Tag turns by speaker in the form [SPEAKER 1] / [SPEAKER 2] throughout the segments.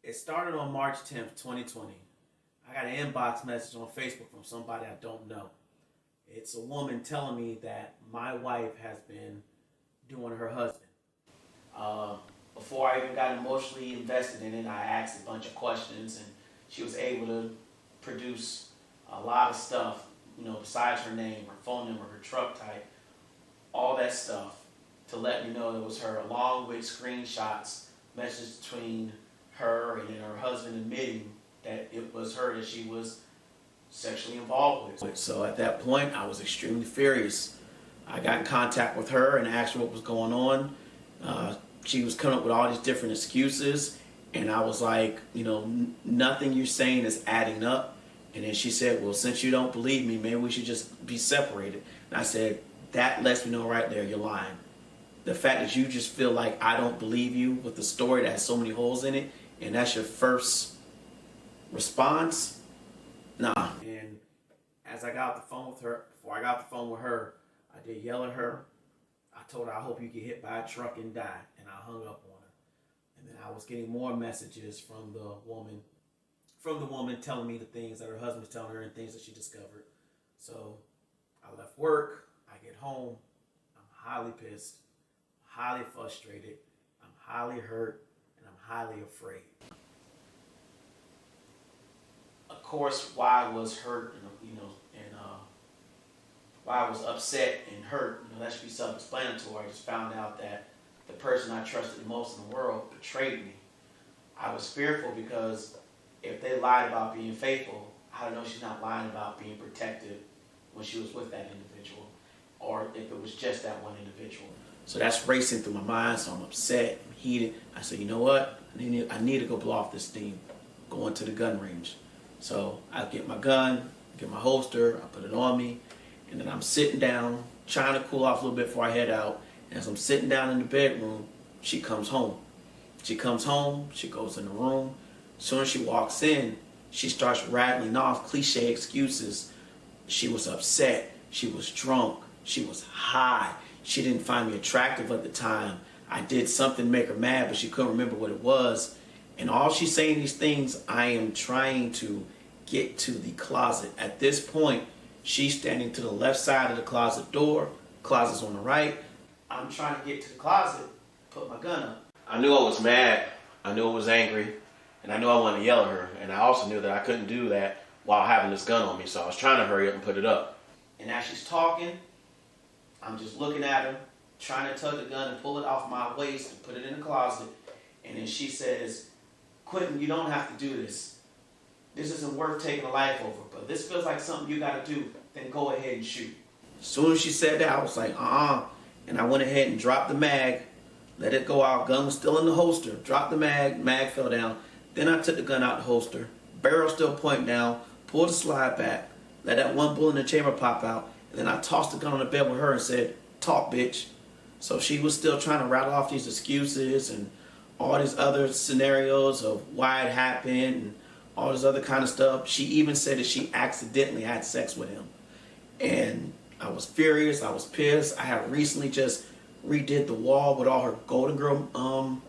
[SPEAKER 1] It started on March 10th, 2020. I got an inbox message on Facebook from somebody I don't know. It's a woman telling me that my wife has been doing her husband. Uh, Before I even got emotionally invested in it, I asked a bunch of questions, and she was able to produce a lot of stuff, besides her name, her phone number, her truck type, all that stuff to let me know it was her, along with screenshots, messages between her and her husband admitting that it was her that she was sexually involved with. So at that point, I was extremely furious. I got in contact with her and asked her what was going on. She was coming up with all these different excuses, and I was like, nothing you're saying is adding up. And then she said, well, since you don't believe me, maybe we should just be separated. And I said, that lets me know right there you're lying. The fact that you just feel like I don't believe you with the story that has so many holes in it, and that's your first response, nah. And as I got off the phone with her, before I got off the phone with her, I did yell at her. I told her, I hope you get hit by a truck and die. And I hung up on her. And then I was getting more messages from the woman telling me the things that her husband was telling her and things that she discovered. So I left work, I get home, I'm highly pissed, highly frustrated, I'm highly hurt, and I'm highly afraid. Of course, why I was hurt and why I was upset and hurt, that should be self-explanatory. I just found out that the person I trusted the most in the world betrayed me. I was fearful because if they lied about being faithful, how do I know she's not lying about being protective when she was with that individual, or if it was just that one individual. So that's racing through my mind, so I'm upset, I'm heated. I said, you know what? I need to go blow off this steam, go into the gun range. So I get my gun, get my holster, I put it on me, and then I'm sitting down, trying to cool off a little bit before I head out. And as I'm sitting down in the bedroom, she comes home. She comes home, she goes in the room. As soon as she walks in, she starts rattling off cliche excuses. She was upset, she was drunk, she was high. She didn't find me attractive at the time. I did something to make her mad, but she couldn't remember what it was. And all she's saying these things, I am trying to get to the closet. At this point, she's standing to the left side of the closet door. Closet's on the right. I'm trying to get to the closet, put my gun up. I knew I was mad. I knew I was angry. And I knew I wanted to yell at her. And I also knew that I couldn't do that while having this gun on me. So I was trying to hurry up and put it up. And as she's talking, I'm just looking at her, trying to tug the gun and pull it off my waist and put it in the closet. And then she says, Quentin, you don't have to do this. This isn't worth taking a life over, but this feels like something you gotta do, then go ahead and shoot. As soon as she said that, I was like, and I went ahead and dropped the mag, let it go out. Gun was still in the holster. Dropped the mag fell down. Then I took the gun out the holster, barrel still pointing down, pulled the slide back, let that one bullet in the chamber pop out, and then I tossed the gun on the bed with her and said, talk, bitch. So she was still trying to rattle off these excuses and all these other scenarios of why it happened and all this other kind of stuff. She even said that she accidentally had sex with him. And I was furious, I was pissed. I had recently just redid the wall with all her Golden Girl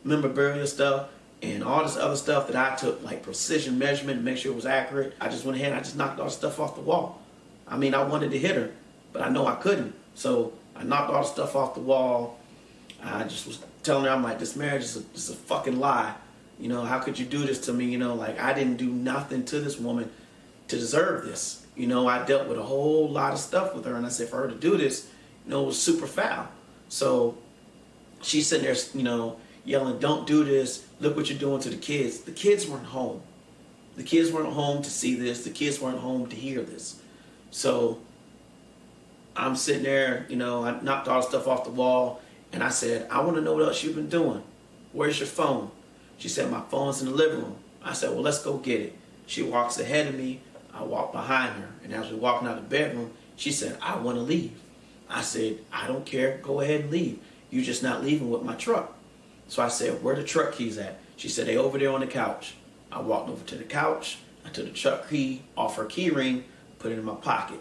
[SPEAKER 1] memorabilia stuff and all this other stuff that I took like precision measurement to make sure it was accurate. I just went ahead and I just knocked all the stuff off the wall. I mean, I wanted to hit her, but I know I couldn't. So I knocked all the stuff off the wall. I just was telling her, I'm like, this marriage is a fucking lie. How could you do this to me? I didn't do nothing to this woman to deserve this. I dealt with a whole lot of stuff with her, and I said for her to do this, it was super foul. So she's sitting there, yelling, don't do this. Look what you're doing to the kids. The kids weren't home. The kids weren't home to see this. The kids weren't home to hear this. So I'm sitting there, I knocked all the stuff off the wall, and I said, I want to know what else you've been doing. Where's your phone? She said, my phone's in the living room. I said, well, let's go get it. She walks ahead of me. I walk behind her. And as we're walking out of the bedroom, she said, I want to leave. I said, I don't care. Go ahead and leave. You're just not leaving with my truck. So I said, where the truck keys at? She said, they over there on the couch. I walked over to the couch. I took the truck key off her key ring, put it in my pocket.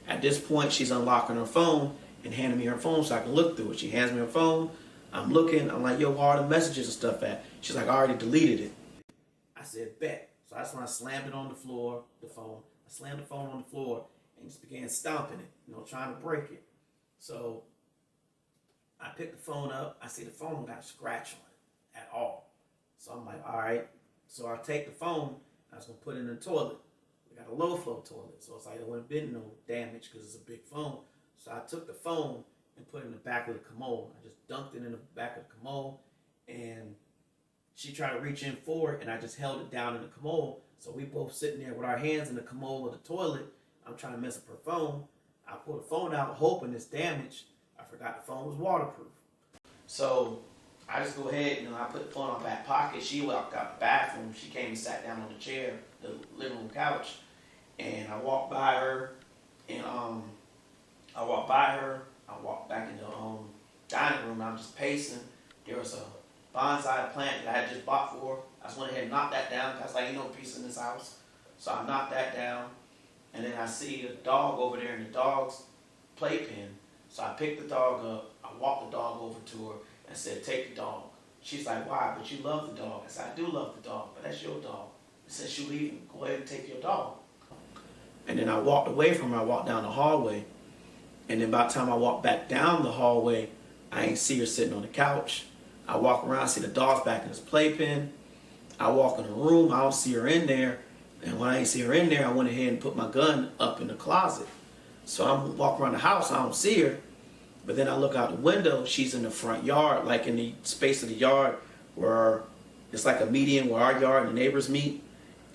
[SPEAKER 1] At this point, she's unlocking her phone and handing me her phone so I can look through it. She hands me her phone. I'm looking. I'm like, yo, where are the messages and stuff at? She's like, I already deleted it. I said, bet. So that's when I slammed it on the floor, the phone. I slammed the phone on the floor and just began stomping it, trying to break it. So I picked the phone up. I see the phone got a scratch on it at all. So I'm like, all right. So I take the phone. I was going to put it in the toilet. We got a low flow toilet. So it's like there wouldn't have been no damage because it's a big phone. So I took the phone and put it in the back of the commode. I just dunked it in the back of the commode. And she tried to reach in for it, and I just held it down in the commode. So we both sitting there with our hands in the commode of the toilet. I'm trying to mess up her phone. I pull the phone out hoping it's damaged. I forgot the phone was waterproof. So I just go ahead, I put the phone in my back pocket. She walked out the bathroom. She came and sat down on the chair, the living room couch. And I walked by her, and I walked back in the dining room, and I'm just pacing. There was a bonsai plant that I had just bought for her. I just went ahead and knocked that down. I was like, ain't no peace in this house. So I knocked that down. And then I see a dog over there in the dog's playpen. So I picked the dog up. I walked the dog over to her and said, take the dog. She's like, why? But you love the dog. I said, I do love the dog, but that's your dog. And since you leaving, go ahead and take your dog. And then I walked away from her. I walked down the hallway. And then by the time I walked back down the hallway, I ain't see her sitting on the couch. I walk around, see the dog's back in his playpen. I walk in the room, I don't see her in there. And when I ain't see her in there, I went ahead and put my gun up in the closet. So I'm walking around the house, I don't see her. But then I look out the window, she's in the front yard, like in the space of the yard where it's like a median where our yard and the neighbors meet.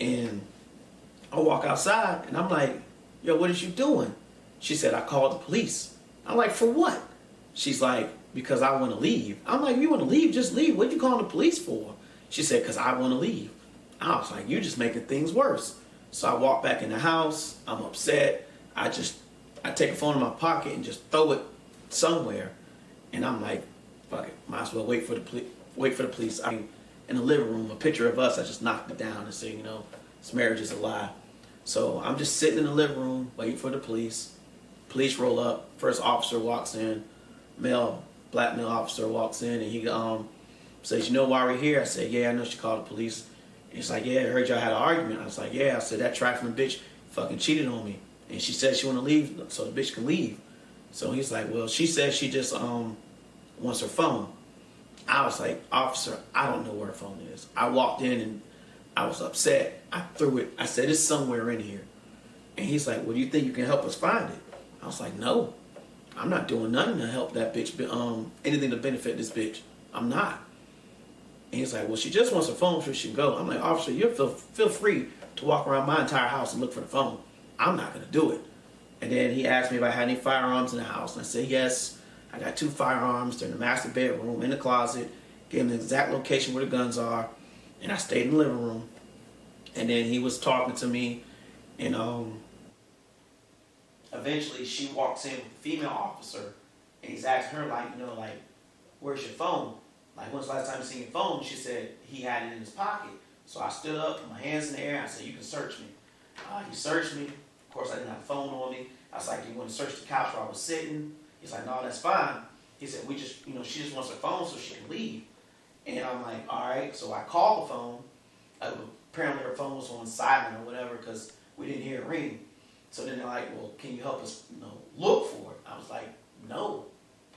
[SPEAKER 1] And I walk outside and I'm like, yo, what is you doing? She said, I called the police. I'm like, for what? She's like, because I want to leave. I'm like, you want to leave? Just leave. What you calling the police for? She said, because I want to leave. I was like, you're just making things worse. So I walk back in the house. I'm upset. I take a phone in my pocket and just throw it somewhere. And I'm like, fuck it. Might as well wait for the police. I mean, in the living room, a picture of us. I just knocked it down and said, this marriage is a lie. So I'm just sitting in the living room waiting for the police. Police roll up. First officer walks in. Black male officer walks in and he says, you know why we're here? I said, yeah, I know. She called the police. And he's like, yeah, I heard y'all had an argument. I was like, yeah. I said, that trifling bitch fucking cheated on me. And she said she want to leave so the bitch can leave. So he's like, well, she said she just wants her phone. I was like, officer, I don't know where her phone is. I walked in and I was upset. I threw it. I said, it's somewhere in here. And he's like, well, do you think you can help us find it? I was like, no. I'm not doing nothing to help that bitch, anything to benefit this bitch. I'm not. And he's like, well, she just wants her phone so she can go. I'm like, officer, you feel free to walk around my entire house and look for the phone. I'm not going to do it. And then he asked me if I had any firearms in the house. And I said, yes, I got 2 firearms. They're in the master bedroom, in the closet. Gave him the exact location where the guns are. And I stayed in the living room. And then he was talking to me, and eventually she walks in with the female officer, and he's asking her, like, where's your phone? Like, when's the last time you seen your phone? She said he had it in his pocket. So I stood up, put my hands in the air, and I said, you can search me. He searched me. Of course, I didn't have a phone on me. I was like, do you want to search the couch where I was sitting? He's like, no, that's fine. He said, she just wants her phone so she can leave. And I'm like, all right. So I called the phone. Apparently her phone was on silent or whatever because we didn't hear it ring. So then they're like, well, can you help us, look for it? I was like, no.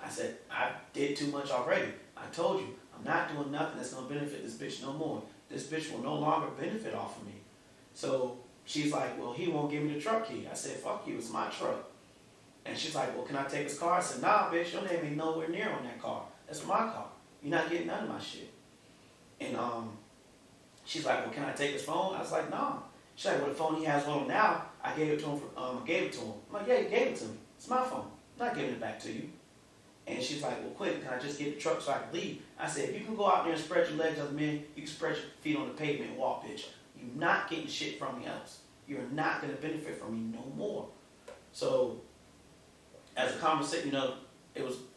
[SPEAKER 1] I said, I did too much already. I told you, I'm not doing nothing that's going to benefit this bitch no more. This bitch will no longer benefit off of me. So she's like, well, he won't give me the truck key. I said, fuck you, it's my truck. And she's like, well, can I take his car? I said, nah, bitch, your name ain't nowhere near on that car. That's my car. You're not getting none of my shit. And she's like, well, can I take his phone? I was like, nah. She's like, well, the phone he has on him now, I gave it to him. I'm like, yeah, you gave it to me. It's my phone. I'm not giving it back to you. And she's like, well, quick, can I just get the truck so I can leave? I said, if you can go out there and spread your legs up, man, you can spread your feet on the pavement and walk, bitch. You're not getting shit from me else. You're not going to benefit from me no more. So, as a conversation,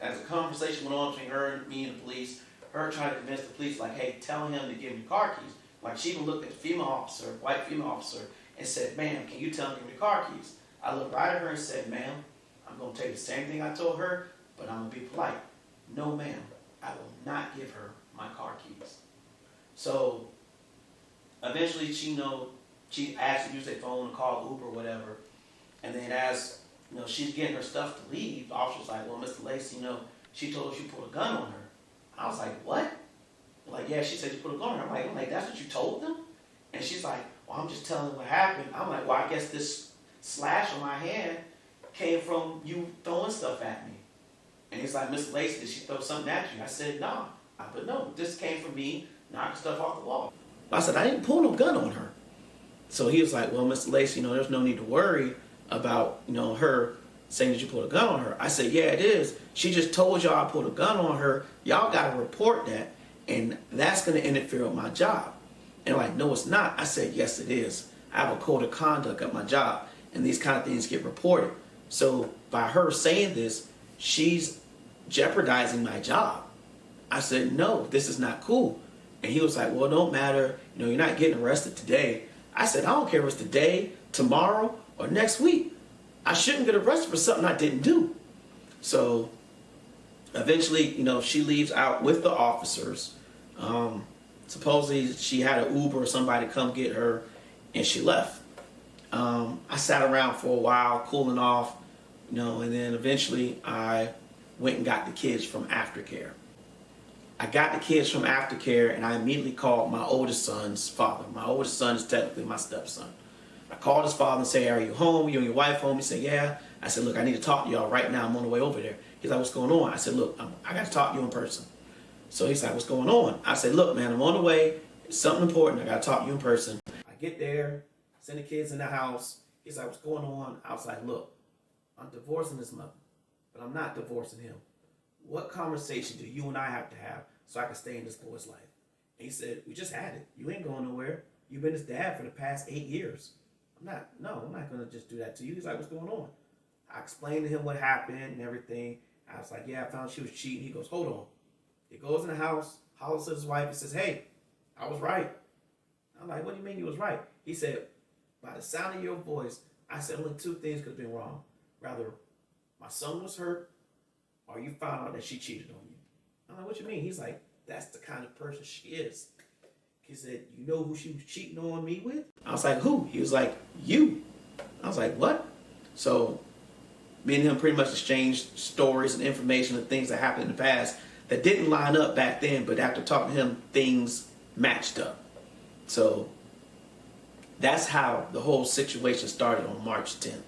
[SPEAKER 1] as a conversation went on between her and me and the police, her trying to convince the police, like, hey, tell him to give me the car keys. Like, she even looked at the white female officer, and said, ma'am, can you tell him to give me the car keys? I looked right at her and said, ma'am, I'm going to tell you the same thing I told her, but I'm going to be polite. No, ma'am, I will not give her my car keys. So eventually she asked to use their phone to call Uber or whatever. And then as she's getting her stuff to leave, the officer's like, well, Mr. Lacey, she told us you put a gun on her. I was like, what? Like, yeah, she said you put a gun on her. I'm like, that's what you told them? And she's like, well, I'm just telling what happened. I'm like, well, I guess this slash on my hand came from you throwing stuff at me. And he's like, Mr. Lacey, did she throw something at you? I said, no. But no, this came from me knocking stuff off the wall. I said, I didn't pull no gun on her. So he was like, well, Mr. Lacey, there's no need to worry about, her saying that you pulled a gun on her. I said, yeah, it is. She just told y'all I pulled a gun on her. Y'all got to report that, and that's going to interfere with my job. And like, no, it's not. I said, yes, it is. I have a code of conduct at my job, and these kind of things get reported. So by her saying this, she's jeopardizing my job. I said, no, this is not cool. And he was like, well, it don't matter. You're not getting arrested today. I said, I don't care if it's today, tomorrow, or next week. I shouldn't get arrested for something I didn't do. So eventually, she leaves out with the officers. Supposedly she had an Uber or somebody come get her, and she left. I sat around for a while, cooling off, and then eventually I went and got the kids from aftercare. I got the kids from aftercare, and I immediately called my oldest son's father. My oldest son is technically my stepson. I called his father and said, are you home? You and your wife home? He said, yeah. I said, look, I need to talk to y'all right now. I'm on the way over there. He's like, what's going on? I said, look, I got to talk to you in person. So he's like, what's going on? I said, look, man, I'm on the way. It's something important. I got to talk to you in person. I get there, send the kids in the house. He's like, what's going on? I was like, look, I'm divorcing this mother, but I'm not divorcing him. What conversation do you and I have to have so I can stay in this boy's life? And he said, we just had it. You ain't going nowhere. You've been his dad for the past 8 years. I'm not going to just do that to you. He's like, what's going on? I explained to him what happened and everything. I was like, yeah, I found she was cheating. He goes, hold on. He goes in the house, hollers at his wife, and says, hey, I was right. I'm like, what do you mean you was right? He said, by the sound of your voice, I said only 2 things could have been wrong. Rather, my son was hurt, or you found out that she cheated on you. I'm like, what you mean? He's like, that's the kind of person she is. He said, you know who she was cheating on me with? I was like, who? He was like, you. I was like, what? So me and him pretty much exchanged stories and information and things that happened in the past that didn't line up back then, but after talking to him, things matched up. So that's how the whole situation started on March 10th.